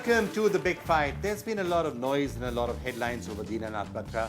Welcome to The Big Fight. There's been a lot of noise and a lot of headlines over Dinanath Batra.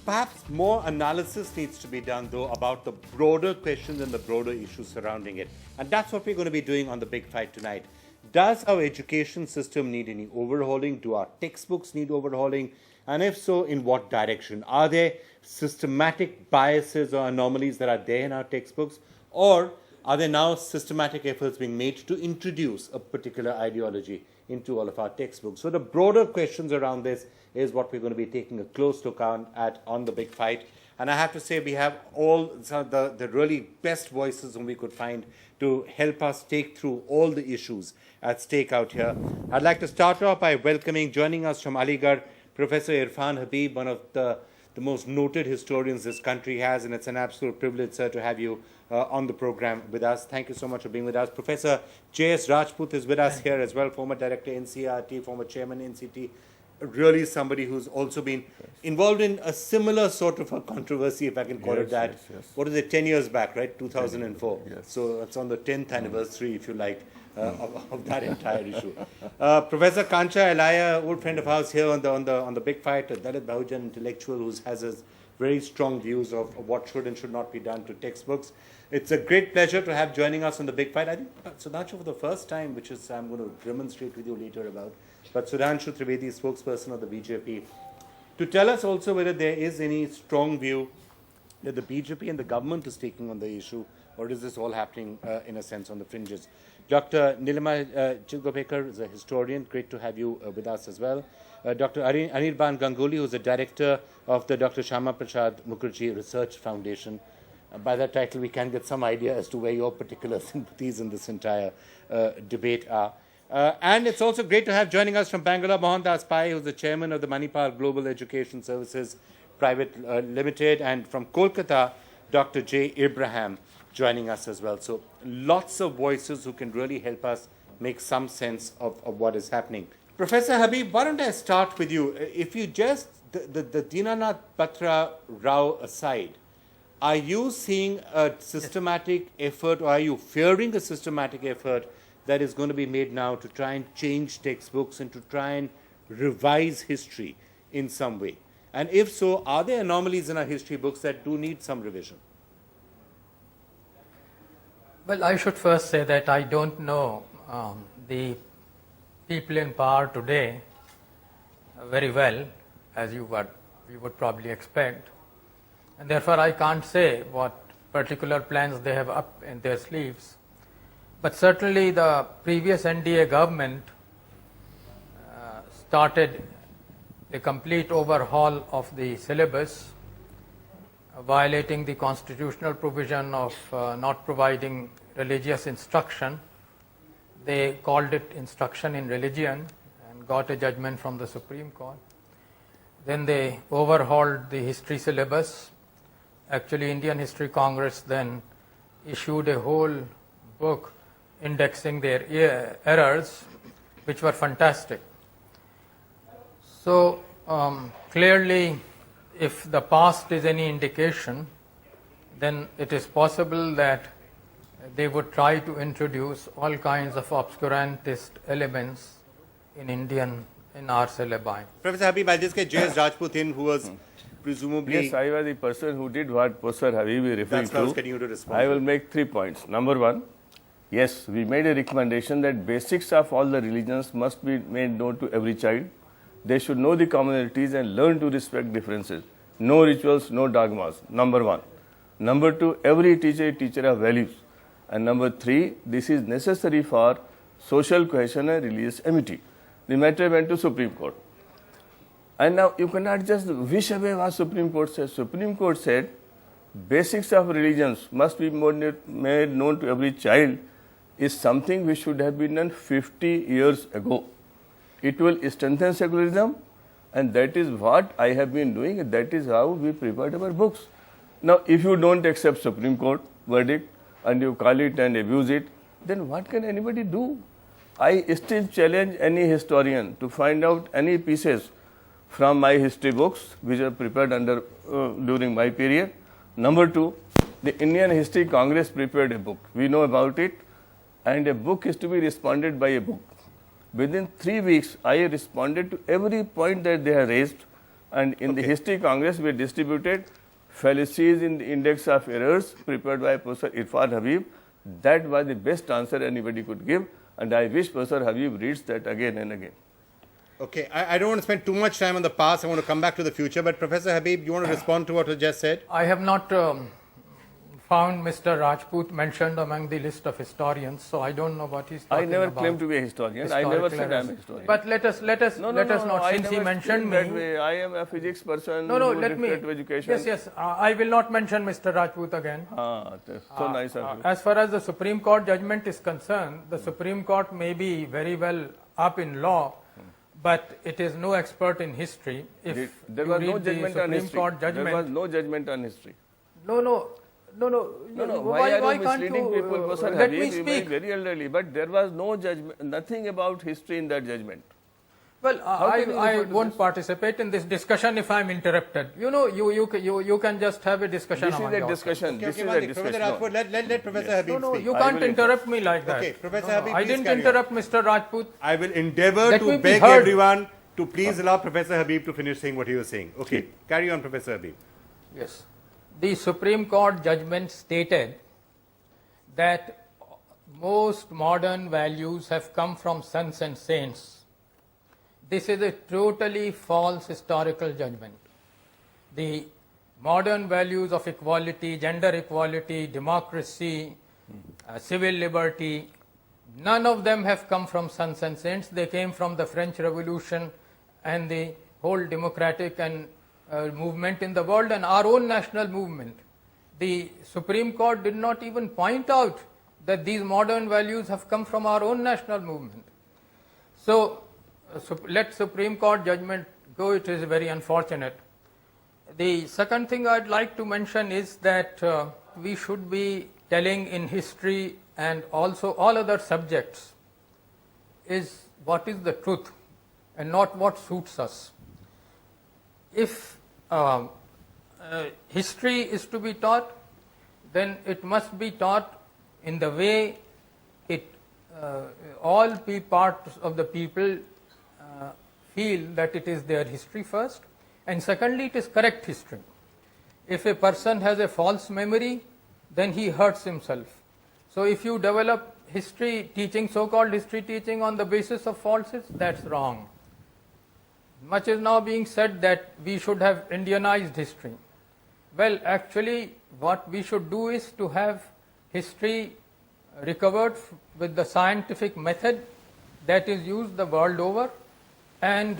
Perhaps more analysis needs to be done, though, about the broader questions and the broader issues surrounding it. And that's what we're going to be doing on The Big Fight tonight. Does our education system need any overhauling? Do our textbooks need overhauling? And if so, in what direction? Are there systematic biases or anomalies that are there in our textbooks? Or are there now systematic efforts being made to introduce a particular ideology into all of our textbooks? So the broader questions around this is what we're going to be taking a close look at on The Big Fight. And I have to say, we have all some of the really best voices whom we could find to help us take through all the issues at stake out here. I'd like to start off by welcoming, joining us from Aligarh, Professor Irfan Habib, one of the most noted historians this country has, and it's an absolute privilege, sir, to have you on the program with us. Thank you so much for being with us. Professor J.S. Rajput is with us here as well, former director NCRT, former chairman NCT, really somebody who's also been involved in a similar sort of a controversy, if I can call it that. Yes. What is it, 10 years back, right? 2004. Yes. So it's on the 10th anniversary, if you like, of that entire issue. Professor Kancha Elaya, old friend of ours here on the Big Fight, a Dalit Bahujan intellectual who has his very strong views of what should and should not be done to textbooks. It's a great pleasure to have joining us on The Big Fight. I think Sudhanshu for the first time, which is I'm going to demonstrate with you later about, but Sudhanshu Trivedi, spokesperson of the BJP, to tell us also whether there is any strong view that the BJP and the government is taking on the issue, or is this all happening in a sense on the fringes? Dr. Nilima Chilgopekar is a historian. Great to have you with us as well. Dr. Anirban Ganguly, who is the director of the Dr. Shama Prasad Mukherjee Research Foundation. By that title, we can get some idea as to where your particular sympathies in this entire debate are. And it's also great to have joining us from Bangalore, Mohandas Pai, who's the chairman of the Manipal Global Education Services Private Limited, and from Kolkata, Dr. J. Abraham joining us as well. So lots of voices who can really help us make some sense of what is happening. Professor Habib, why don't I start with you? If you just, the Dinanath Batra Rao aside, are you seeing a systematic effort, or are you fearing a systematic effort that is going to be made now to try and change textbooks and to try and revise history in some way? And if so, are there anomalies in our history books that do need some revision? Well, I should first say that I don't know the people in power today very well, as you would probably expect. And therefore, I can't say what particular plans they have up in their sleeves. But certainly the previous NDA government started a complete overhaul of the syllabus, violating the constitutional provision of not providing religious instruction. They called it instruction in religion and got a judgment from the Supreme Court. Then they overhauled the history syllabus. Actually, Indian History Congress then issued a whole book indexing their errors, which were fantastic. So clearly, if the past is any indication, then it is possible that they would try to introduce all kinds of obscurantist elements in our syllabi. Professor Habib, I'll just get J.S. Rajput in, who was presumably... Yes, I was the person who did what Professor Habib is referring That's what I was to. getting you to respond. I will make 3 points. Number one, yes, we made a recommendation that basics of all the religions must be made known to every child. They should know the commonalities and learn to respect differences. No rituals, no dogmas. Number one. Number two, every teacher is a teacher of values. And number three, this is necessary for social cohesion and religious amity. The matter went to Supreme Court. And now you cannot just wish away what Supreme Court said. Supreme Court said basics of religions must be made known to every child is something which should have been done 50 years ago. It will strengthen secularism, and that is what I have been doing, and that is how we prepared our books. Now, if you don't accept Supreme Court verdict and you call it and abuse it, then what can anybody do? I still challenge any historian to find out any pieces from my history books which are prepared during my period. Number two, the Indian History Congress prepared a book. We know about it, and a book is to be responded by a book. Within 3 weeks, I responded to every point that they have raised, and in the History Congress, we distributed fallacies in the index of errors prepared by Professor Irfan Habib. That was the best answer anybody could give, and I wish Professor Habib reads that again and again. Okay, I don't want to spend too much time on the past. I want to come back to the future. But Professor Habib, you want to respond to what was just said? I have not found Mr. Rajput mentioned among the list of historians, so I don't know what he's talking I never about. claimed to be a historian. I never said I am a historian. But let us not, I since he never mentioned think that me. way. I am a physics person. No, who let me. is to education. Yes. I will not mention Mr. Rajput again. That's so nice of you. As far as the Supreme Court judgment is concerned, the Supreme Court may be very well up in law, but it is no expert in history. If There you was read no the judgment on Supreme history. Court judgment, There was no judgment on history. No. Why are you can't misleading you, people? Professor let Habib, me you may be speak. very elderly, but there was no judgment, nothing about history in that judgment. Well, can you I refer to won't this? participate in this discussion if I am interrupted. You can just have a discussion This is among a yourselves. discussion. Okay, This okay, is a Malik, Professor discussion. Rajput, let Professor Habib No, speak. you I can't will interrupt me like that. Okay, Professor No, Habib, I please didn't carry on. interrupt Mr. Rajput. I will endeavor Let to me be beg heard. everyone to please allow Professor Habib to finish saying what he was saying. Okay, carry on, Professor Habib. Yes. The Supreme Court judgment stated that most modern values have come from sons and saints. This is a totally false historical judgment. The modern values of equality, gender equality, democracy, civil liberty, none of them have come from sons and saints. They came from the French Revolution and the whole democratic and movement in the world and our own national movement. The Supreme Court did not even point out that these modern values have come from our own national movement. So, let Supreme Court judgment go. It is very unfortunate. The second thing I'd like to mention is that we should be telling in history and also all other subjects is what is the truth and not what suits us. If history is to be taught, then it must be taught in the way it all parts of the people feel that it is their history first, and secondly it is correct history. If a person has a false memory, then he hurts himself. So if you develop history teaching, so-called history teaching on the basis of falsehoods, that's wrong. Much is now being said that we should have Indianized history. Well, actually what we should do is to have history recovered with the scientific method that is used the world over, and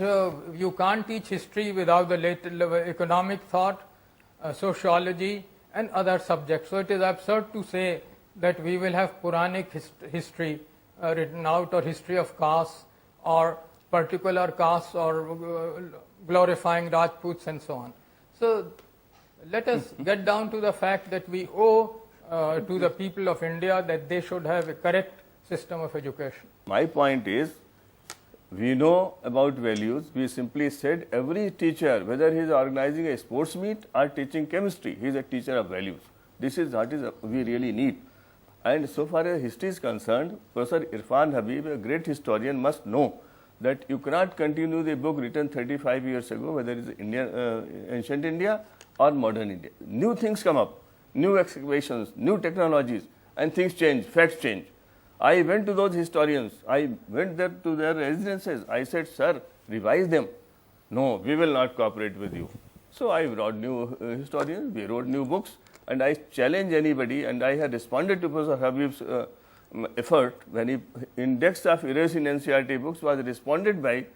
you can't teach history without the economic thought, sociology and other subjects. So it is absurd to say that we will have Puranic history written out, or history of castes or particular castes, or glorifying Rajputs and so on. So let us get down to the fact that we owe to the people of India that they should have a correct system of education. My point is, we know about values. We simply said every teacher, whether he is organizing a sports meet or teaching chemistry, he is a teacher of values. This is what we really need. And so far as history is concerned, Professor Irfan Habib, a great historian, must know that you cannot continue the book written 35 years ago, whether it is ancient India or modern India. New things come up, new excavations, new technologies, and things change, facts change. I went to those historians. I went there to their residences. I said, sir, revise them. No, we will not cooperate with you. So I brought new historians, we wrote new books, and I challenge anybody, and I had responded to Professor Habib's effort when he index of errors in NCERT books was responded by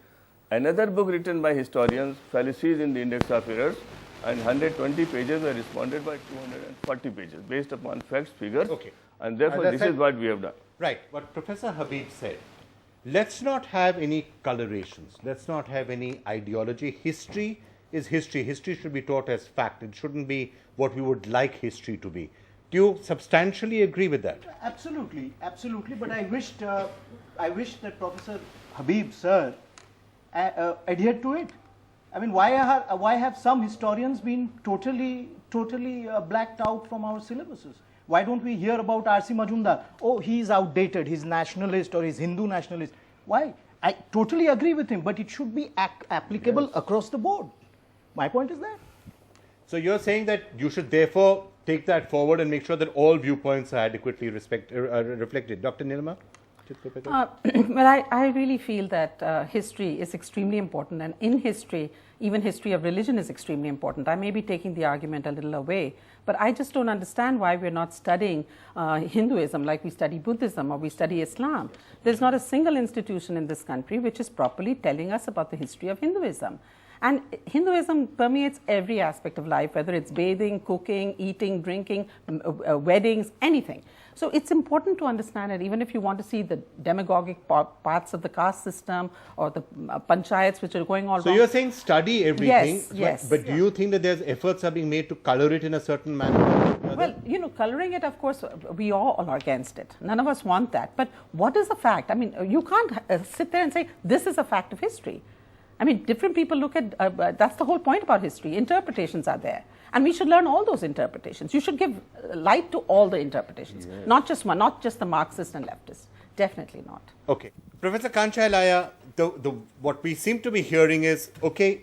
another book written by historians, Fallacies in the Index of Errors, and 120 pages were responded by 240 pages based upon facts, figures, and therefore this is what we have done. Right, what Professor Habib said, let's not have any colorations, let's not have any ideology. History is history. History should be taught as fact. It shouldn't be what we would like history to be. Do you substantially agree with that? Absolutely, absolutely. But I wish that Professor Habib, sir, adhered to it. I mean, why have some historians been totally blacked out from our syllabuses? Why don't we hear about R.C. Majumdar? Oh, he is outdated, he's nationalist or he's Hindu nationalist. Why? I totally agree with him, but it should be applicable across the board. My point is that. So you're saying that you should therefore take that forward and make sure that all viewpoints are adequately reflected. Dr. Nilima? Well, I really feel that history is extremely important, and in history, even history of religion is extremely important. I may be taking the argument a little away, but I just don't understand why we're not studying Hinduism like we study Buddhism or we study Islam. There's not a single institution in this country which is properly telling us about the history of Hinduism. And Hinduism permeates every aspect of life, whether it's bathing, cooking, eating, drinking, weddings, anything. So it's important to understand it, even if you want to see the demagogic parts of the caste system or the panchayats which are going all So wrong. you're saying study everything, Yes, but do you think that there's efforts are being made to color it in a certain manner? Well, you know, coloring it, of course, we all are against it. None of us want that. But what is the fact? I mean, you can't sit there and say, this is a fact of history. I mean, different people look at, that's the whole point about history. Interpretations are there. And we should learn all those interpretations. You should give light to all the interpretations, not just one, not just the Marxist and leftist. Definitely not. Okay. Professor Kancha Ilaiah, what we seem to be hearing is, okay,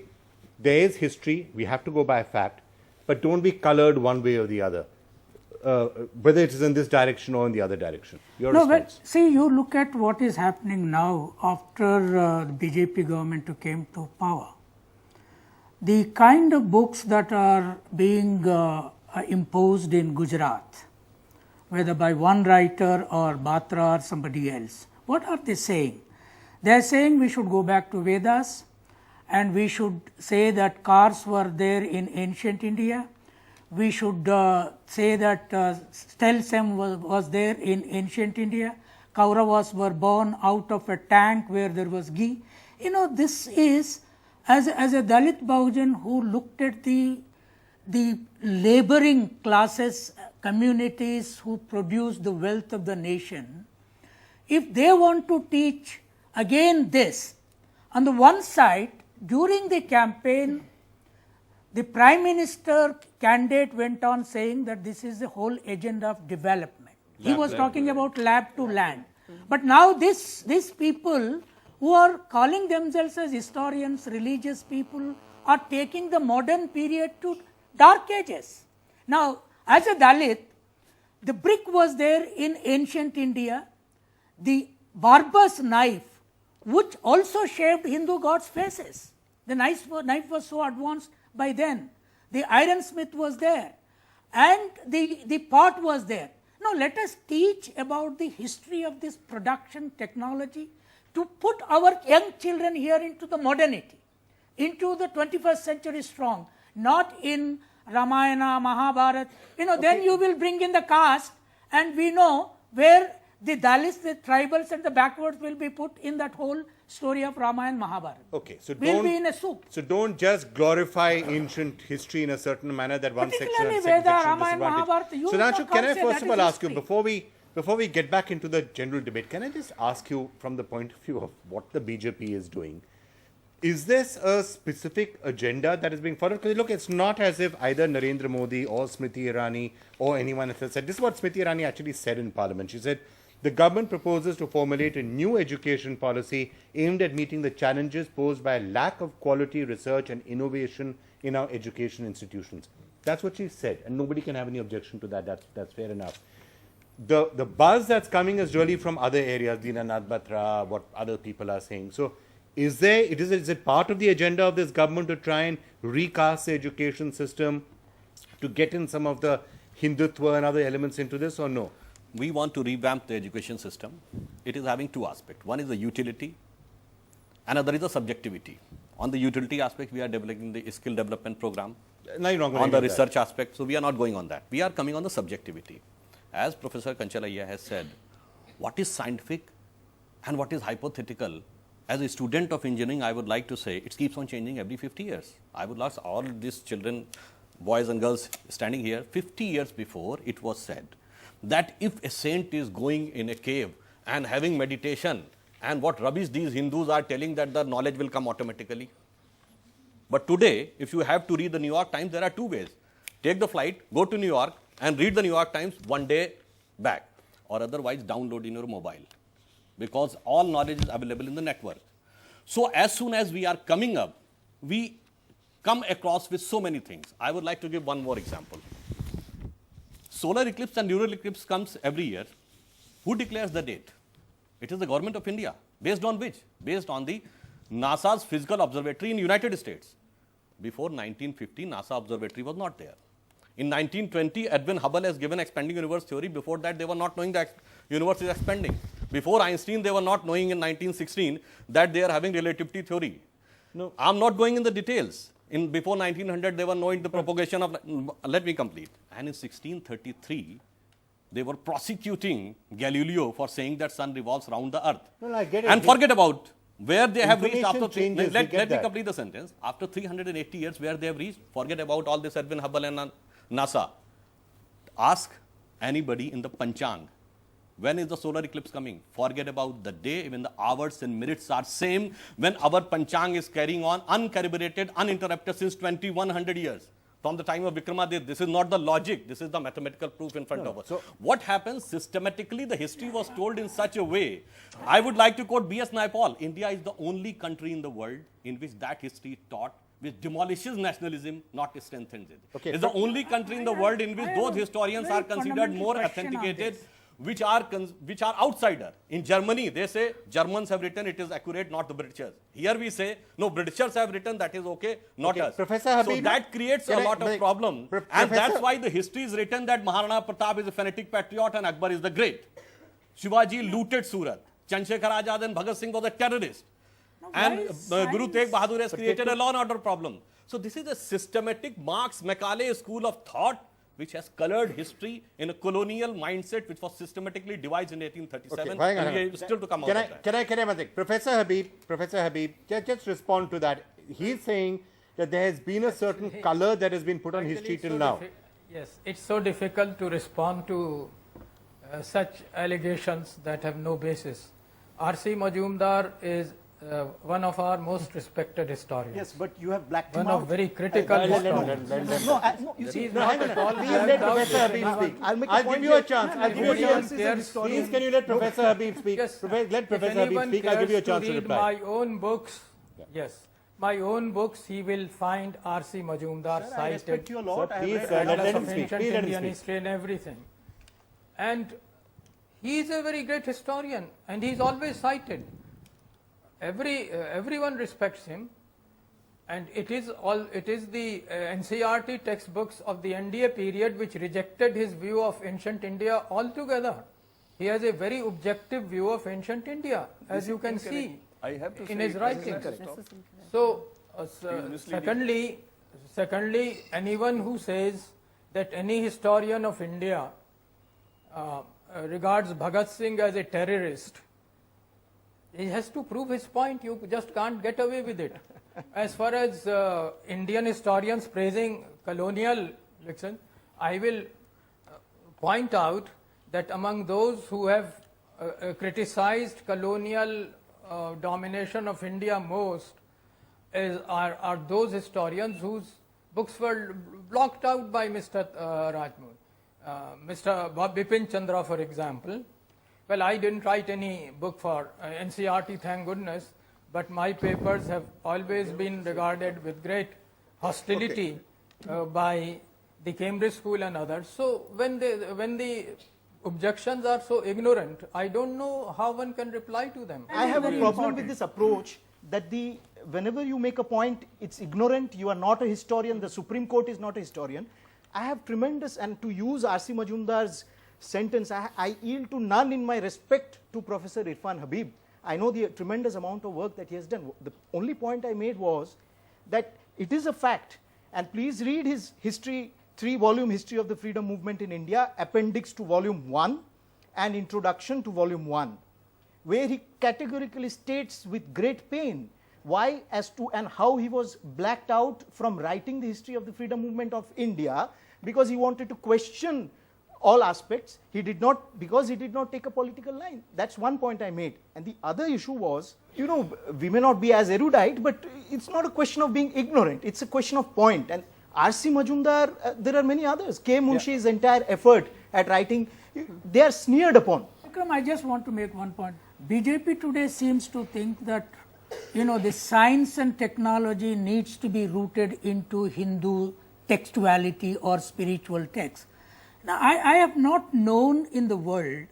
there is history, we have to go by fact, but don't be colored one way or the other, whether it is in this direction or in the other direction. Your No, response. but see, you look at what is happening now after the BJP government came to power. The kind of books that are being imposed in Gujarat, whether by one writer or Batra or somebody else, what are they saying? They are saying we should go back to Vedas and we should say that cars were there in ancient India. We should say that Stelzem was there in ancient India. Kauravas were born out of a tank where there was ghee. You know, this is, as a Dalit Bahujan who looked at the laboring classes, communities who produce the wealth of the nation, if they want to teach again this, on the one side, during the campaign, the Prime Minister candidate went on saying that this is the whole agenda of development. He was talking about lab to land. But now these people who are calling themselves as historians, religious people, are taking the modern period to dark ages. Now, as a Dalit, the brick was there in ancient India, the barber's knife, which also shaved Hindu gods' faces. The knife was so advanced by then. The ironsmith was there and the pot was there. Now, let us teach about the history of this production technology to put our young children here into the modernity, into the 21st century strong, not in Ramayana, Mahabharata. You know, then you will bring in the caste and we know where the Dalits, the tribals and the backwards will be put in that whole story of Ramayana, Mahabharata. Okay, so We'll be in a soup. So don't just glorify ancient history in a certain manner that one section Particularly and second Veda, section Ramayana, disadvantage. Mahabharata, you So will Nanshu, not can I say first that of all is ask you, history. before we get back into the general debate, can I just ask you from the point of view of what the BJP is doing? Is this a specific agenda that is being followed? Because look, it's not as if either Narendra Modi or Smriti Irani or anyone else has said. This is what Smriti Irani actually said in Parliament. She said, the government proposes to formulate a new education policy aimed at meeting the challenges posed by a lack of quality research and innovation in our education institutions. That's what she said, and nobody can have any objection to that. That's fair enough. The buzz that's coming is really from other areas, Dinanath Batra, what other people are saying. So is it part of the agenda of this government to try and recast the education system to get in some of the Hindutva and other elements into this, or no? We want to revamp the education system. It is having two aspects. One is the utility, another is the subjectivity. On the utility aspect, we are developing the skill development program. No, you're not going On to the get research aspect, so we are not going on that. We are coming on the subjectivity. As Professor Kancha Ilaiah has said, what is scientific and what is hypothetical? As a student of engineering, I would like to say it keeps on changing every 50 years. I would ask all these children, boys and girls standing here, 50 years before it was said that if a saint is going in a cave and having meditation, and what rubbish these Hindus are telling that the knowledge will come automatically. But today, if you have to read the New York Times, there are two ways. Take the flight, go to New York and read the New York Times one day back, or otherwise download in your mobile, because all knowledge is available in the network. So as soon as we are coming up, we come across with so many things. I would like to give one more example. Solar eclipse and lunar eclipse comes every year. Who declares the date? It is the government of India. Based on which? Based on the NASA's physical observatory in United States. Before 1950, NASA observatory was not there. In 1920, Edwin Hubble has given expanding universe theory. Before that, they were not knowing that universe is expanding. Before Einstein, they were not knowing in 1916 that they are having relativity theory. No, I'm not going in the details. Before 1900, they were knowing the propagation of. Let me complete. And in 1633, they were prosecuting Galileo for saying that sun revolves around the earth. No, I get it. And forget about where they have reached after. Changes, Let me complete the sentence. After 380 years, where they have reached, forget about all this Edwin Hubble and NASA. Ask anybody in the Panchang, when is the solar eclipse coming? Forget about the day, even the hours and minutes are same when our Panchang is carrying on uncalibrated, uninterrupted since 2100 years. From the time of Vikramaditya, this is not the logic, this is the mathematical proof in front of us. So what happens systematically, the history was told in such a way. I would like to quote B.S. Naipaul. India is the only country in the world in which that history is taught, which demolishes nationalism, not strengthens it. Okay. It's the only country in the world in which those historians are considered more authenticated, which are outsider. In Germany, they say Germans have written, it is accurate, not the Britishers. Here we say, no, Britishers have written, that is okay, not us. Professor Habib, so that creates a lot of problem. And that's why the history is written that Maharana Pratap is a fanatic patriot and Akbar is the great. Shivaji looted Surat. Chandrasekhar Azad and Bhagat Singh was a terrorist. And Guru Tegh Bahadur has created a law and order problem. So this is a systematic Marx-Macaulay school of thought which has colored history in a colonial mindset which was systematically devised in 1837. Okay, and we are still to come out of that. Can I Mazik? Professor Habib, just respond to that. He's saying that there has been a certain color that has been put on history till now. Yes, it's so difficult to respond to such allegations that have no basis. R.C. Majumdar is one of our most respected historians. Yes, but you have blacked him One out. of very critical historians. No, you see, He's not at all Please let blacked out. Professor Habib speak. I'll make a I'll point give you a here. chance. I'll give you a Everyone chance. cares. Please, can you let Professor Habib speak? Yes. Let Professor If Habib anyone speak. I'll give you a chance to read reply. my own books, yes, my own books, he will find R.C. Majumdar Sir, I cited. respect you a lot. Sir, I have please, read- sir, let Atlas him of speak. Ancient Please let him Indian speak. history and everything. And he is a very great historian, and he is always cited. Everyone respects him, and it is the NCERT textbooks of the NDA period which rejected his view of ancient India altogether. He has a very objective view of ancient India, as you can see I have to in say his it is writings. incorrect. So, misleading. secondly, anyone who says that any historian of India regards Bhagat Singh as a terrorist, he has to prove his point. You just can't get away with it. As far as Indian historians praising colonial fiction, I will point out that among those who have criticized colonial domination of India most are those historians whose books were blocked out by Mr. Rajmoot. Mr. Bipin Chandra, for example. Well, I didn't write any book for NCERT, thank goodness, but my papers have always been regarded with great hostility by the Cambridge School and others. So when the objections are so ignorant, I don't know how one can reply to them. I have a problem with this approach that whenever you make a point, it's ignorant, you are not a historian, the Supreme Court is not a historian. I have tremendous, and to use R.C. Majumdar's sentence, I yield to none in my respect to Professor Irfan Habib. I know the tremendous amount of work that he has done. The only point I made was that it is a fact, and please read his history, 3-volume history of the freedom movement in India, appendix to volume 1 and introduction to volume 1, where he categorically states with great pain why, as to, and how he was blacked out from writing the history of the freedom movement of India, because he wanted to question all aspects. He did not, because he did not take a political line. That's one point I made. And the other issue was, you know, we may not be as erudite, but it's not a question of being ignorant. It's a question of point. And R.C. Majumdar, there are many others. K. Munshi's entire effort at writing, they are sneered upon. Vikram, I just want to make one point. BJP today seems to think that you know, the science and technology needs to be rooted into Hindu textuality or spiritual text. Now, I have not known in the world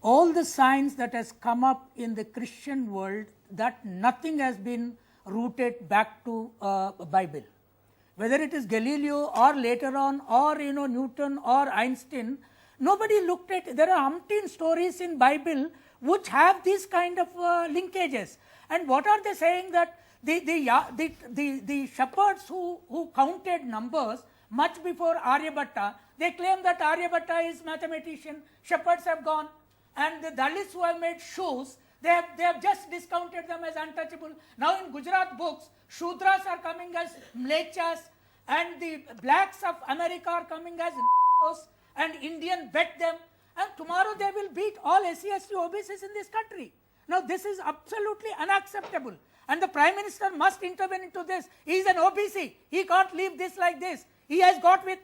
all the science that has come up in the Christian world that nothing has been rooted back to Bible. Whether it is Galileo or later on or, you know, Newton or Einstein, nobody looked at, there are umpteen stories in Bible which have these kind of linkages. And what are they saying? That the shepherds who counted numbers much before Aryabhatta, they claim that Aryabhatta is mathematician, shepherds have gone, and the Dalits who have made shoes, they have just discounted them as untouchable. Now in Gujarat books, Shudras are coming as Mlechas, and the blacks of America are coming as and Indian bet them, and tomorrow they will beat all SC/ST OBCs in this country. Now this is absolutely unacceptable, and the Prime Minister must intervene into this. He is an OBC, he can't leave this like this. He has got with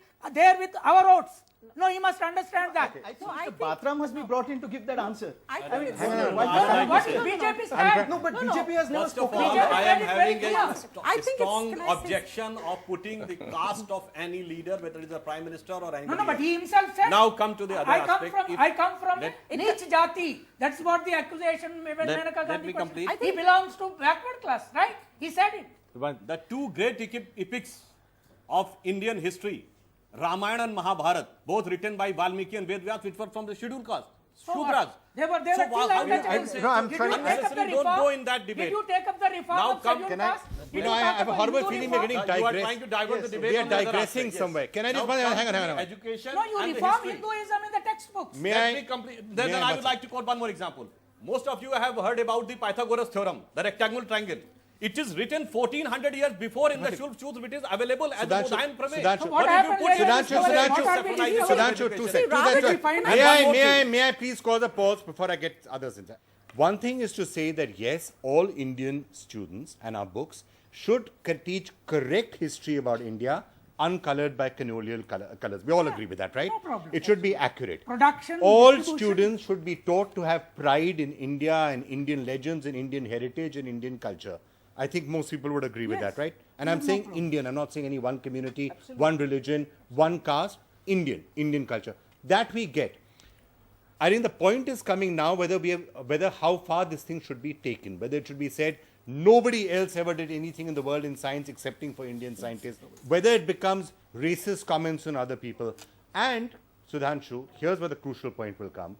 our votes. No, he must understand that. I think Mr. Batra must be brought in to give that answer. What is BJP stand? No, but BJP has never First of spoken. all, I am having a I think strong can I say- objection of putting the caste of any leader, whether it is the Prime Minister or anybody No, but else. he himself said. Now come to the other I come aspect. from. If- I come from let- Neech Jati. That's what the accusation. When Let- Maneka let Gandhi me questioned. complete. He belongs to backward class, right? He said it. The two great epics of Indian history, Ramayana and Mahabharata, both written by Valmiki and Ved Vyas, which were from the scheduled caste, So what? Shudras. They were So still how you- untouchables. No, I'm Did trying- you take up the Unnecessary, don't reform? go in that debate. Did you take up the reform Now of come- scheduled Can I? caste? Did You you know, I talk have a about horrible Hindu feeling reform? we're getting You are digress. trying to divert the Yes, debate. we are on the other digressing aspect, somewhere. yes. Can I just Now come hang on. to Education No, you and the reform history. Hinduism in the textbooks. May Let I? me complete. may Then I would Batra? like to quote one more example. Most of you have heard about the Pythagoras theorem, the rectangular triangle. It is written 1400 years before in the Shulp, it is available as a Sudhanshu, Bodhayan Prameya. Sudhanshu. So what But if you happened put later? Sudhanshu, What are Sudhanshu, we doing? Sudhanshu, two seconds. find And one more thing. May I please cause a pause before I get others inside? One thing is to say that yes, all Indian students and our books should teach correct history about India, uncolored by colonial colors. We all agree with that, right? No problem. It should be accurate. Production, All distribution. students should be taught to have pride in India and Indian legends and Indian heritage and Indian culture. I think most people would agree with Yes. that, right? And I'm saying Indian. I'm not saying any one community, one religion, one caste. Indian culture. That we get. I think the point is coming now whether how far this thing should be taken, whether it should be said nobody else ever did anything in the world in science excepting for Indian scientists, whether it becomes racist comments on other people. And Sudhanshu, here's where the crucial point will come,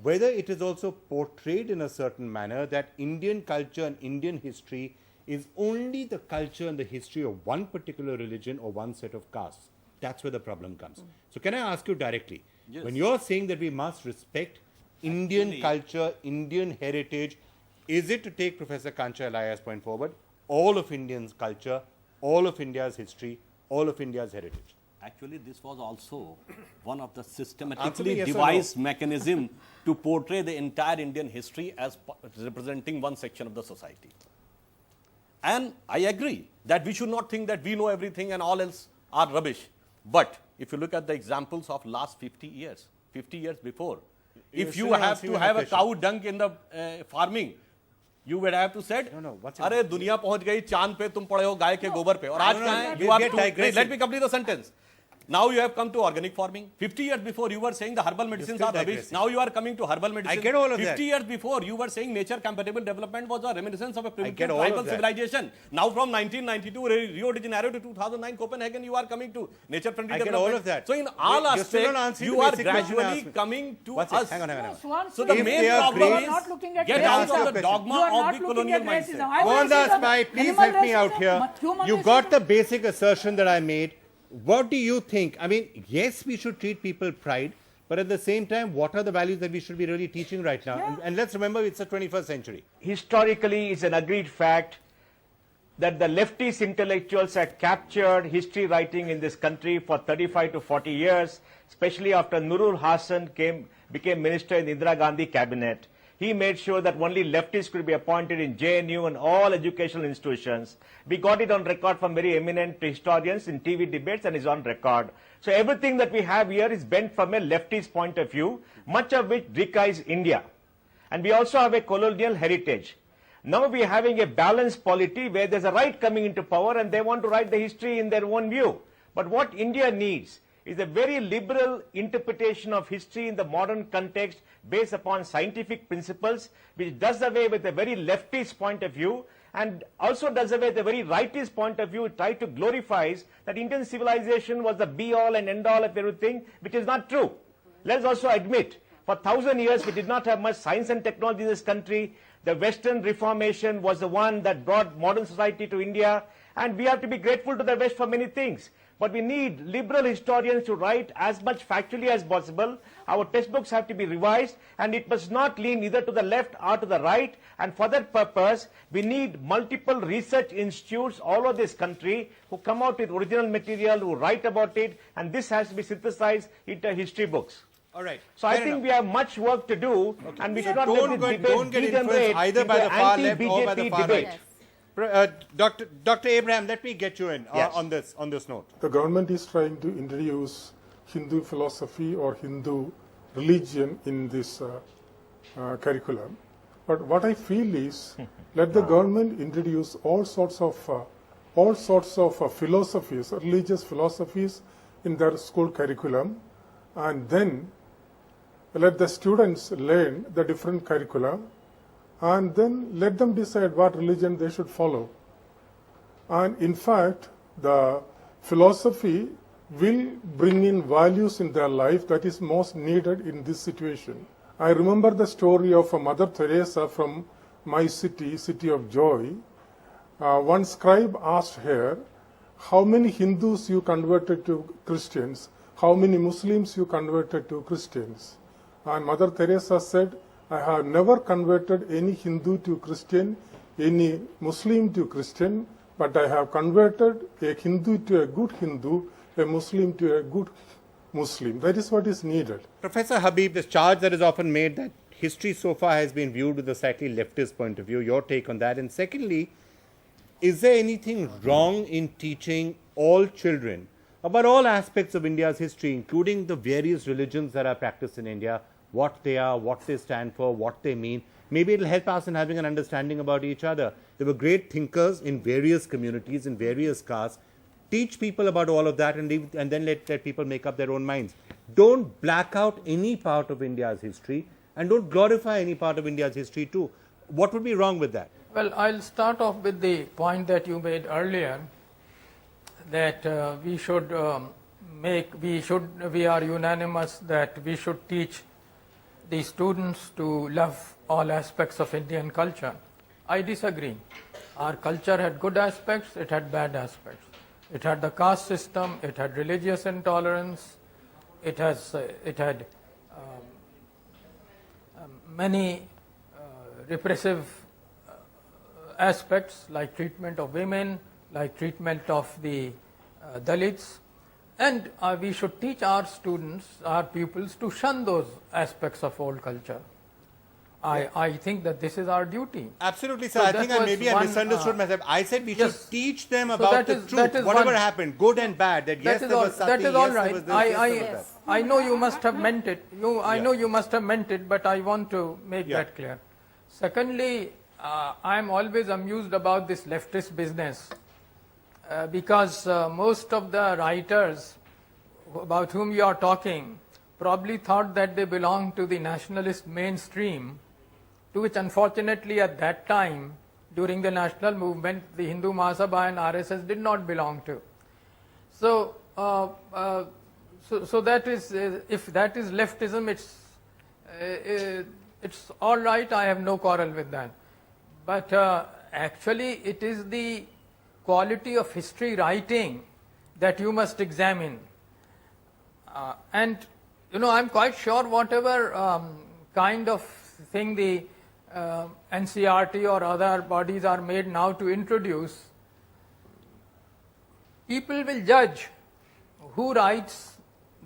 whether it is also portrayed in a certain manner that Indian culture and Indian history is only the culture and the history of one particular religion or one set of castes. That's where the problem comes. So can I ask you directly, when you're saying that we must respect Indian culture, Indian heritage, is it, to take Professor Kancha Elaya's point forward, all of Indian culture, all of India's history, all of India's heritage? Actually, this was also one of the Answer me systematically yes or no. devised mechanism to portray the entire Indian history as representing one section of the society. And I agree that we should not think that we know everything and all else are rubbish. But if you look at the examples of last 50 years before, You're if you still have answering to my have a question. cow dung in the farming, you would have to said, No, what's your- अरे दुनिया पहुंच गई चांद पे, तुम पड़े हो गाय के गोबर पे, और आज कहाँ है? You we'll are get too- digressing. Let me complete the sentence. Now you have come to organic farming. 50 years before you were saying the herbal medicines still are rubbish. digressing. Now you are coming to herbal medicine. get all of 50 that. years before you were saying nature compatible development was a reminiscence of a get primitive all of tribal that. civilization. Now from 1992 Rio de Janeiro to 2009 Copenhagen, you are coming to nature friendly I get development. all of that. So in all You're still not aspects, answering you the are basic question I gradually asked me. coming to What's it? us. Hang on. So the If main they are problem great- is not looking at get racism. out of Answer the the dogma You are of not the looking colonial at racism. mindset. I will Mohandas racism, Bhai, please animal help me out racism, here. human You got racism. the basic assertion that I made. What do you think? I mean, yes, we should treat people pride, but at the same time, what are the values that we should be really teaching right now? Yeah. And let's remember, it's the 21st century. Historically, it's an agreed fact that the leftist intellectuals had captured history writing in this country for 35 to 40 years, especially after Nurul Hasan became minister in the Indira Gandhi cabinet. He made sure that only leftists could be appointed in JNU and all educational institutions. We got it on record from very eminent historians in TV debates and is on record. So everything that we have here is bent from a leftist point of view, much of which decays India. And we also have a colonial heritage. Now we are having a balanced polity where there's a right coming into power and they want to write the history in their own view. But what India needs is a very liberal interpretation of history in the modern context based upon scientific principles, which does away with a very leftist point of view and also does away with a very rightist point of view, try to glorify that Indian civilization was the be-all and end-all of everything, which is not true. Let's also admit, for 1,000 years we did not have much science and technology in this country. The Western Reformation was the one that brought modern society to India, and we have to be grateful to the West for many things. But we need liberal historians to write as much factually as possible. Our textbooks have to be revised, and it must not lean either to the left or to the right. And for that purpose, we need multiple research institutes all over this country who come out with original material, who write about it, and this has to be synthesized into history books. All right. So I Fair think enough. we have much work to do, and we should not don't let go- this don't debate get influenced degenerate either by into the far left or by the anti-BJP far debate. right. Dr. Abraham, let me get you in Yes. on this note. The government is trying to introduce Hindu philosophy or Hindu religion in this curriculum. But what I feel is, let the government introduce all sorts of philosophies, religious philosophies in their school curriculum, and then let the students learn the different curricula, and then let them decide what religion they should follow. And in fact, the philosophy will bring in values in their life that is most needed in this situation. I remember the story of Mother Teresa from my city, City of Joy. One scribe asked her, how many Hindus you converted to Christians? How many Muslims you converted to Christians? And Mother Teresa said, I have never converted any Hindu to Christian, any Muslim to Christian, but I have converted a Hindu to a good Hindu, a Muslim to a good Muslim. That is what is needed. Professor Habib, this charge that is often made that history so far has been viewed with a slightly leftist point of view, your take on that. And secondly, is there anything wrong in teaching all children about all aspects of India's history, including the various religions that are practiced in India, what they are, what they stand for, what they mean? Maybe it will help us in having an understanding about each other. There were great thinkers in various communities, in various castes. Teach people about all of that and then let people make up their own minds. Don't black out any part of India's history and don't glorify any part of India's history too. What would be wrong with that? Well, I'll start off with the point that you made earlier, that we are unanimous that we should teach the students to love all aspects of Indian culture. I disagree. Our culture had good aspects, it had bad aspects. It had the caste system, it had religious intolerance, it had many repressive aspects like treatment of women, like treatment of the Dalits, and we should teach our students, our pupils, to shun those aspects of old culture. I think that this is our duty. Absolutely, sir. So I that think I was maybe I one, misunderstood myself. I said we yes. should teach them So about that the is- truth, that is whatever one- happened, good and bad. That yes, That is there all, was something. that is all yes, there right. was this, yes, there was that. I know you must have meant it. I know you must have meant it, but I want to make that clear. Secondly, I am always amused about this leftist business because most of the writers about whom you are talking probably thought that they belonged to the nationalist mainstream, to which unfortunately at that time, during the national movement, the Hindu Mahasabha and RSS did not belong to. So, so that is, if that is leftism, it's all right. I have no quarrel with that. But actually, it is the quality of history writing that you must examine. And I'm quite sure whatever kind of thing the NCERT or other bodies are made now to introduce, people will judge who writes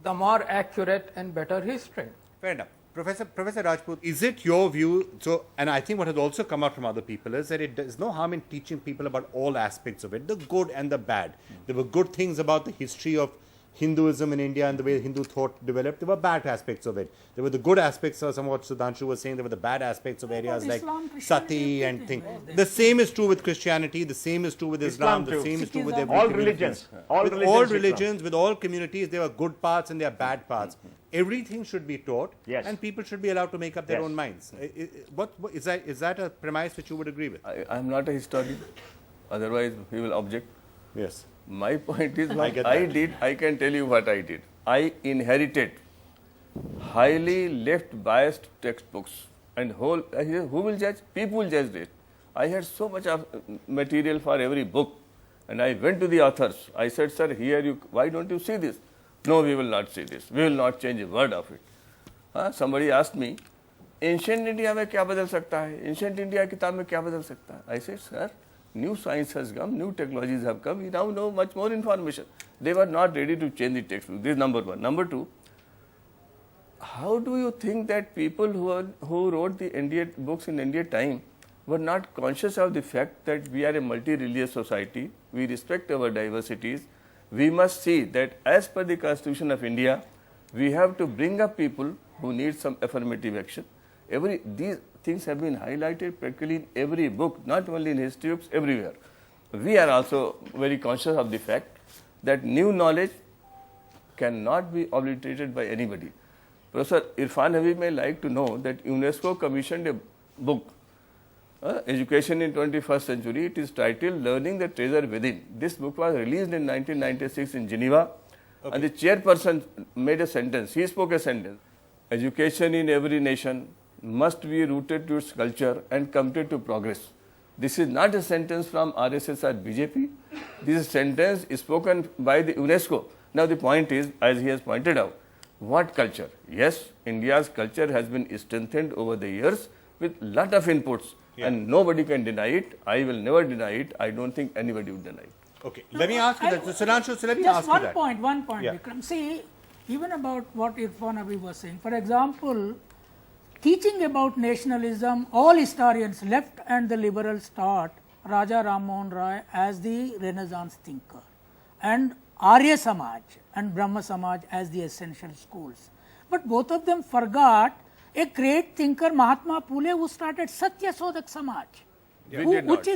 the more accurate and better history. Fair enough. Professor Rajput, is it your view, and I think what has also come out from other people is that there's no harm in teaching people about all aspects of it, the good and the bad. There were good things about the history of Hinduism in India and the way Hindu thought developed, there were bad aspects of it. There were the good aspects of some of what Sudhanshu was saying. There were the bad aspects of areas like Islam, Sati and Christianity, things. The same is true with Christianity. The same is true with Islam. The too. same is true with Sikhism. every All community. religions. With All all religions, religions, with all communities, there are good parts and there are bad parts. Everything should be taught, Yes. and people should be allowed to make up their Yes. own minds. What is that a premise which you would agree with? I am not a historian, otherwise we will object. Yes. My point is what get I that. did, I can tell you what I did. I inherited highly left biased textbooks and who will judge? People will judge it. I had so much of material for every book and I went to the authors. I said, sir, why don't you see this? No, we will not see this. We will not change a word of it. Somebody asked me, ancient India में क्या बदल सकता है? Ancient India किताब में क्या बदल सकता है? I said, sir, new science has come, new technologies have come. We now know much more information. They were not ready to change the textbook. This is number one. Number two, how do you think that people who wrote the India books in India time were not conscious of the fact that we are a multi-religious society, we respect our diversities, we must see that as per the Constitution of India, we have to bring up people who need some affirmative action. These things have been highlighted practically in every book, not only in history books, everywhere. We are also very conscious of the fact that new knowledge cannot be obliterated by anybody. Professor Irfan Habib may like to know that UNESCO commissioned a book, Education in 21st Century. It is titled Learning the Treasure Within. This book was released in 1996 in Geneva, and the chairperson made a sentence. He spoke a sentence. Education in every nation must be rooted to its culture and committed to progress. This is not a sentence from RSS or BJP. This is a sentence spoken by the UNESCO. Now the point is, as he has pointed out, what culture? Yes, India's culture has been strengthened over the years with lot of inputs, and nobody can deny it. I will never deny it. I don't think anybody would deny it. Okay, let me ask you that. So, Sudhanshu, let me Just ask you one that. point, Yeah. Vikram. See, even about what Irfan Habib was saying, for example, teaching about nationalism, all historians, left and the liberals, taught Raja Ram Mohan Roy as the Renaissance thinker and Arya Samaj and Brahma Samaj as the essential schools. But both of them forgot a great thinker, Mahatma Phule, who started Satya Sodak Samaj, which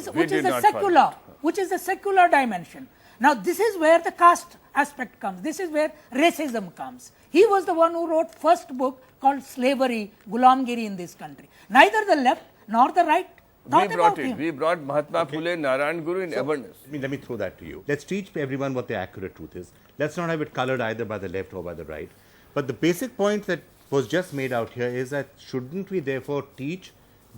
is a secular dimension. Now, this is where the caste aspect comes. This is where racism comes. He was the one who wrote first book called Slavery, Gulamgiri in this country. Neither the left nor the right thought about him. We brought Mahatma Phule, Narayan Guru in abundance. Let me throw that to you. Let's teach everyone what the accurate truth is. Let's not have it colored either by the left or by the right. But the basic point that was just made out here is that shouldn't we therefore teach,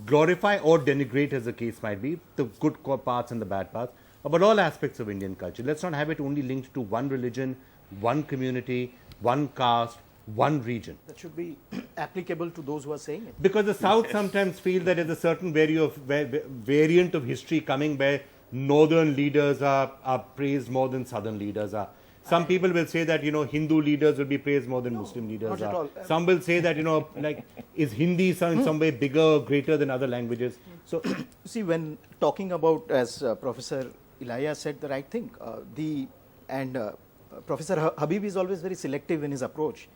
glorify or denigrate, as the case might be, the good parts and the bad parts, about all aspects of Indian culture. Let's not have it only linked to one religion, one community, one caste, one region. That should be applicable to those who are saying it. Because the South sometimes feel that there's a certain variant of history coming where northern leaders are praised more than southern leaders are. Some people will say that, Hindu leaders will be praised more than Muslim leaders not at are. all. Some will say that, is Hindi in some way bigger, greater than other languages? So, See, when talking about, as Professor Ilaiah said the right thing, Professor Habib is always very selective in his approach.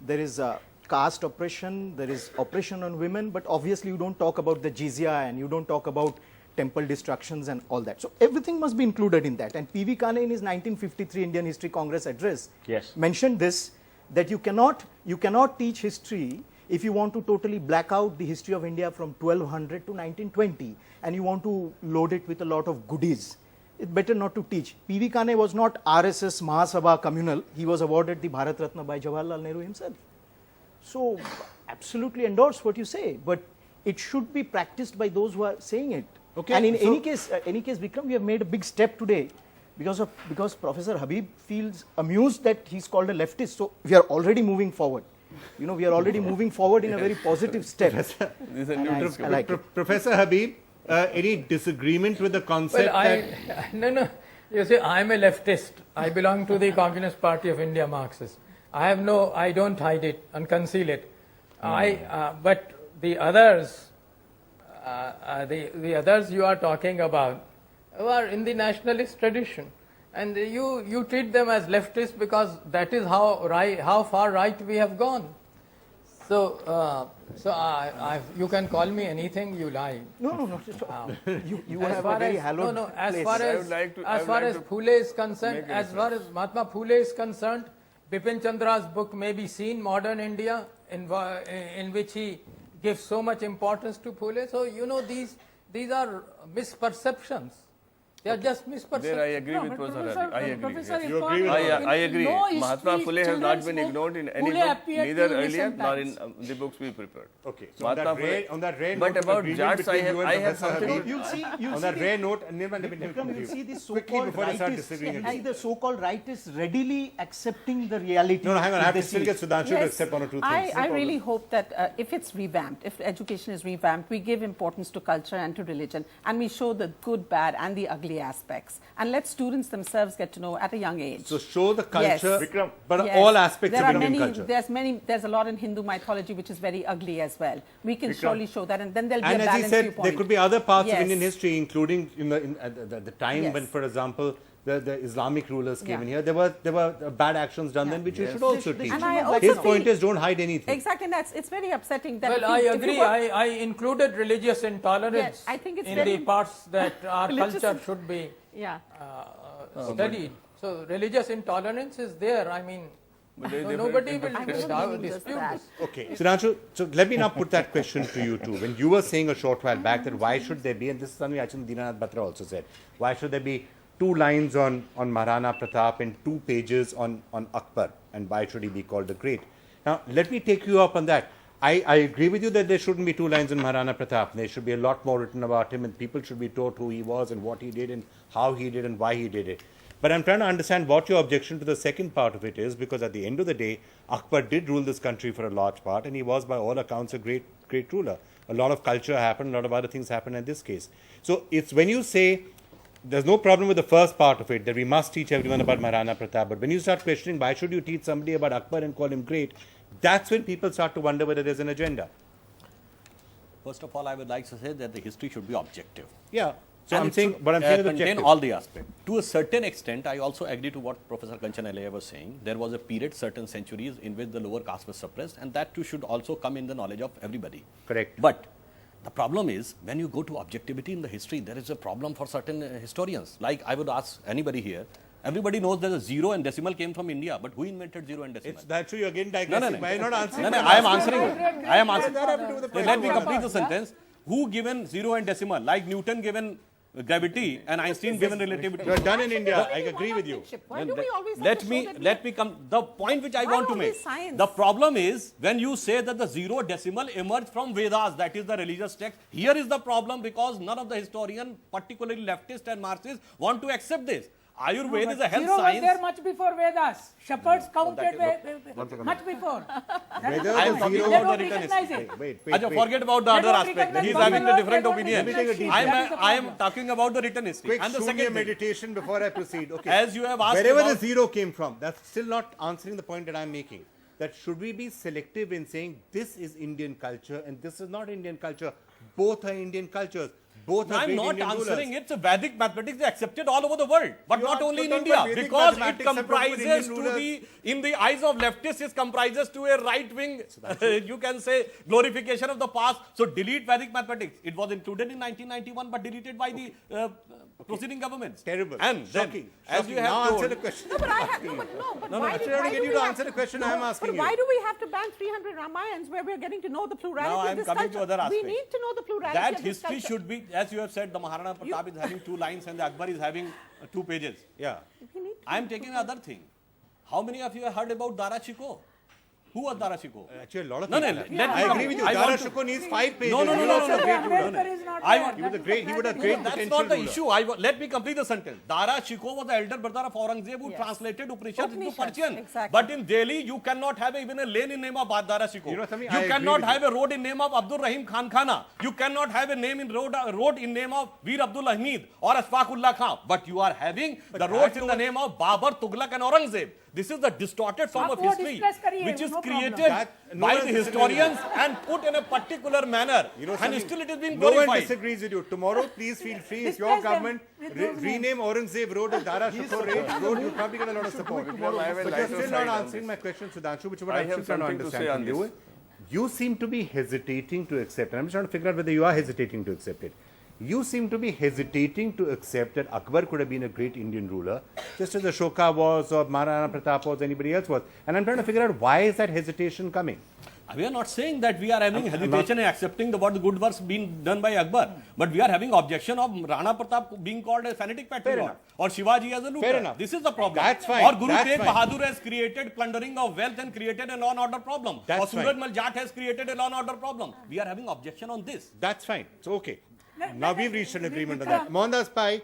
There is caste oppression, there is oppression on women, but obviously you don't talk about the jizya and you don't talk about temple destructions and all that. So everything must be included in that. And P.V. Kane in his 1953 Indian History Congress address mentioned this, that you cannot teach history if you want to totally black out the history of India from 1200 to 1920 and you want to load it with a lot of goodies. It's better not to teach. P.V. Kane was not RSS Mahasabha communal. He was awarded the Bharat Ratna by Jawaharlal Nehru himself. So absolutely endorse what you say, but it should be practiced by those who are saying it. Okay, And in any case, Vikram, we have made a big step today because Professor Habib feels amused that he's called a leftist. So we are already moving forward. We are already moving forward in a very positive step. This is a And neutral I like it. Professor Habib, any disagreement with the concept that... No. You see, I'm a leftist. I belong to the Communist Party of India, Marxist. I don't hide it and conceal it. But the others, the others you are talking about are in the nationalist tradition. And you treat them as leftists because that is how far right we have gone. So, you can call me anything you like. No. You As have far a very as, hallowed no, as place. far I as, would like to- I as would far like as to Phule is concerned, make a as far as Mahatma Phule is concerned, Bipin Chandra's book may be seen, Modern India, in which he gives so much importance to Phule. So, these are misperceptions. They are just misperceptions. There I agree No, with but Professor Hari. I agree. Professor Yes. You agree with Irfan, I in agree. no Mahatma history Phule has not children's been book, ignored in any Phule book, appeared neither in earlier recent nor in times. the books we prepared. Okay. So on Mahatma that rare, Phule- on that rare But note of about agreement Jats, between you and I have Professor something Habib, to- You'll on see that the- rare note, Nirmal, let me Vikram, conclude. you see the Quickly so-called before I start rightists, disagreeing you with see you. the so-called rightists readily accepting the reality. No, hang on. I have to they still see. get Sudhanshu to accept one or two things. I really hope that if it's revamped, if education is revamped, we give importance to culture and to religion, and we show the good, bad, and the ugly aspects, and let students themselves get to know at a young age. So show the culture, Yes. Vikram, but Yes. all aspects There of are Indian many, culture. There's a lot in Hindu mythology which is very ugly as well. We can surely show that, and then there'll be And a as he balanced said, viewpoint. there could be other parts of Yes. Indian history, including the time Yes. when, for example, the Islamic rulers came Yeah. in here. There were bad actions done then, which you should also They teach. And I also His feel- point is, don't hide anything. Exactly, and it's very upsetting that. Well, if I you- if you agree. work- I included religious intolerance Yes, I think it's in very the parts that our Religious- culture should be Yeah. studied. So religious intolerance is there. I mean, But there are so different nobody will interpretations. dispute this. Okay, Sudhanshu, so let me now put that question to you too. When you were saying a short while back that why should there be, and this is something actually Dinanath Batra also said, why should there be 2 lines on Maharana Pratap and 2 pages on Akbar, and why should he be called the Great? Now, let me take you up on that. I agree with you that there shouldn't be 2 lines on Maharana Pratap. There should be a lot more written about him, and people should be taught who he was and what he did and how he did and why he did it. But I'm trying to understand what your objection to the second part of it is, because at the end of the day, Akbar did rule this country for a large part, and he was by all accounts a great ruler. A lot of culture happened, a lot of other things happened in this case. So it's when you say there's no problem with the first part of it, that we must teach everyone about Maharana Pratap, but when you start questioning why should you teach somebody about Akbar and call him great, that's when people start to wonder whether there's an agenda. First of all, I would like to say that the history should be objective. Yeah. So And I'm it saying, should, but I'm saying is contain objective. all the aspects. To a certain extent, I also agree to what Professor Kanchan Alaya was saying. There was a period, certain centuries, in which the lower caste was suppressed, and that too should also come in the knowledge of everybody. Correct. But the problem is, when you go to objectivity in the history, there is a problem for certain historians. Like I would ask anybody here, everybody knows that the 0 and decimal came from India, but who invented 0 and decimal? It's that's true, you're again No, digressing. no, no. Why are you not answering? No, no, my I am last answering. question? I am answering. That have to do with the Let point me you complete the sentence. Who given 0 and decimal? Like Newton given gravity and Einstein given relativity. You're done in India. I agree with you. Why do we always have Let to me show that let me come. The point which I Why want to always make. science? The problem is when you say that the 0 decimal emerged from Vedas, that is the religious text. Here is the problem because none of the historian, particularly leftist and Marxists, want to accept this. Ayurveda is a health Zero was science. there much before Vedas. Shepherds counted much before. Whether I am the talking zero- They about don't the written recognize history. it. Wait, Ajay, forget about the They other don't aspect. recognize He is Buffalo, having a different they don't opinion. recognize sheep. I That is the am problem. talking about the written history. Quick And the Shunya second thing, meditation before I proceed. Okay. as you have asked Wherever about, the 0 came from, that's still not answering the point that I'm making. That should we be selective in saying this is Indian culture and this is not Indian culture? Both are Indian cultures. Both are I'm great not Indian answering rulers. it. Vedic mathematics is accepted all over the world, but You not are only in talking India, about Vedic because it mathematics and talking about comprises Indian to rulers. the, in the eyes of leftists, it comprises to a right wing, you can say, glorification of the past. So delete Vedic mathematics. It was included in 1991, but deleted by the proceeding governments. Terrible. And then, Shocking. as Shocking. you now have answer told, the question. No, but I have, no, but why I'm do- trying to why get do you we to have- answer the question no, I'm asking but you. why do we have to ban 300 Ramayans where we are getting to know the plurality Now of I'm this coming culture? to other We aspect. need to know the plurality that of this history culture. should be, as you have said, the Maharana Pratap is having 2 lines and the Akbar is having 2 pages. Yeah. We need to I am taking another thing. How many of you have heard about Dara Shikoh? Who was Dara Shikoh? Actually, a lot of No, people no, have. let me I come. agree with you. I Dara want to- Shikoh needs 5 pages. No, no, He no, was no, also no, a no. great ruler. Ambedkar is not I- there. he was a That great- is he would have the great tragedy. That's potential not the ruler. issue. Let me complete the sentence. Dara Shikoh was the elder brother of Aurangzeb who Yes. translated Upanishads into Upanishads, Persian. exactly. But in Delhi, you cannot have even a lane in name of Dara Shikoh. You know something? You I agree cannot with have you. a road in name of Abdul Rahim Khan Khana. You cannot have a name in road in name of Veer Abdul Hamid or Ashfaq Ullah Khan. But you are having the roads in the name of Babar, Tughlaq and Aurangzeb. This is the distorted form of आप वो history, discuss करिए, which is no problem. created No by one the disagrees historians and put in a particular manner, and something- still it is being No one glorified. disagrees with you. Tomorrow, please feel free. If Discuss your them government with those names. rename Aurangzeb Road as Dara Shikoh Road, you'll probably get a lot of support. I have a But you're lighter still side not on answering this. my question, Sudhanshu, which is what I I'm have still trying to something to understand say on from you. this. You seem to be hesitating to accept, and I'm just trying to figure out whether you are hesitating to accept it. You seem to be hesitating to accept that Akbar could have been a great Indian ruler, just as Ashoka was, or Maharana Pratap was, anybody else was. And I'm trying to figure out why is that hesitation coming? We are not saying that we are having hesitation in accepting what the good works being done by Akbar, but we are having objection of Rana Pratap being called a fanatic patriot enough. or Shivaji as a looter. Fair enough. This is the problem. That's fine. Or Guru That's Tegh fine. Bahadur has created plundering of wealth and created a law and order problem. That's or Suraj fine. Mal Jat has created a law and order problem. We are having objection on this. That's fine. It's okay. Now we've reached an agreement on Vikram. that. Mohandas Pai,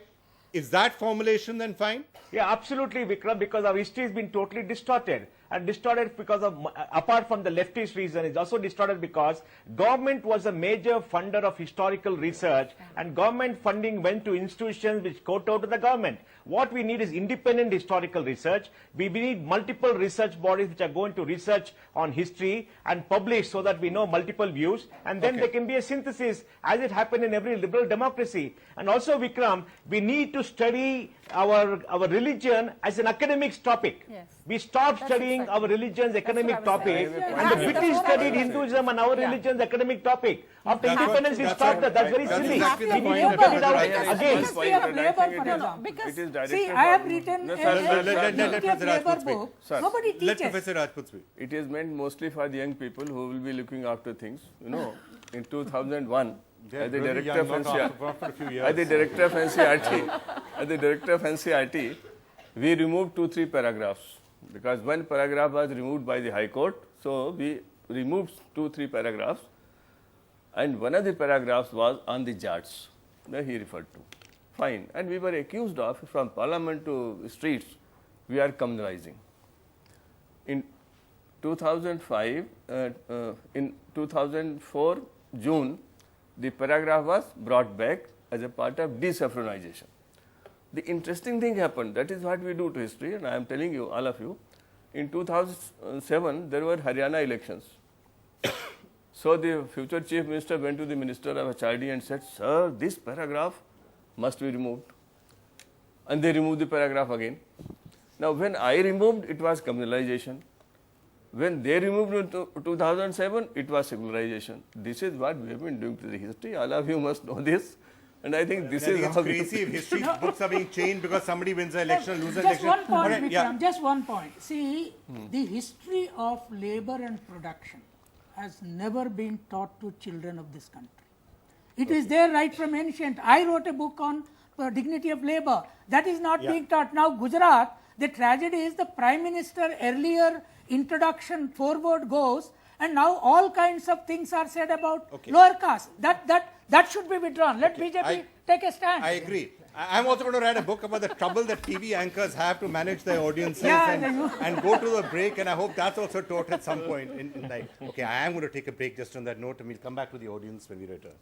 is that formulation then fine? Yeah, absolutely, Vikram, because our history has been totally distorted. And distorted because of, apart from the leftist reason, it's also distorted because government was a major funder of historical research, and government funding went to institutions which kowtow to the government. What we need is independent historical research. We need multiple research bodies which are going to research on history and publish so that we know multiple views, and then there can be a synthesis as it happened in every liberal democracy. And also, Vikram, we need to study our religion as an academics topic. Yes. We stopped That's studying exactly. our religion's academic what I was topic, saying. and the Yeah. British That's what I studied was saying. Hinduism and our Yeah. religion's academic topic. After That's independence, we what- stopped that. That's very that's silly. exactly the We need point to that get I it was out trying to again. Ministry of Labour, for example. because- It is See, directed I have for- written No, a sir, sir, let Ministry of Professor Rajput Labour speak. book. Sir. Nobody Let teaches. Professor Rajput speak. It is meant mostly for the young people who will be looking after things. You know, in 2001, as the director of NCRT, as the director of NCRT, we removed 2-3 paragraphs because one paragraph was removed by the High Court. So we removed 2-3 paragraphs, and one of the paragraphs was on the Jats that he referred to. Fine, and we were accused of, from Parliament to streets, we are communalizing. In 2005, in 2004 June, the paragraph was brought back as a part of desaffranization. The interesting thing happened. That is what we do to history, and I am telling you, all of you. In 2007, there were Haryana elections. So the future chief minister went to the minister of HRD and said, "Sir, this paragraph must be removed." And they removed the paragraph again. Now, when I removed, it was communalization. When they removed in 2007, it was secularization. This is what we have been doing to the history. All of you must know this. And I think this I think is it's how we- crazy if history books are being changed because somebody wins an election, loses an Just election. one point, Alright, Vikram, yeah. just one point. See, the history of labor and production has never been taught to children of this country. It is there right from ancient. I wrote a book on dignity of labor. That is not being taught. Now, Gujarat, the tragedy is the Prime Minister earlier introduction forward goes, and now all kinds of things are said about lower caste. That should be withdrawn. Let BJP take a stand. I agree. I'm also going to write a book about the trouble that TV anchors have to manage their audiences Yeah, and go to the break, and I hope that's also taught at some point in life. Okay, I am going to take a break just on that note, and we'll come back to the audience when we return.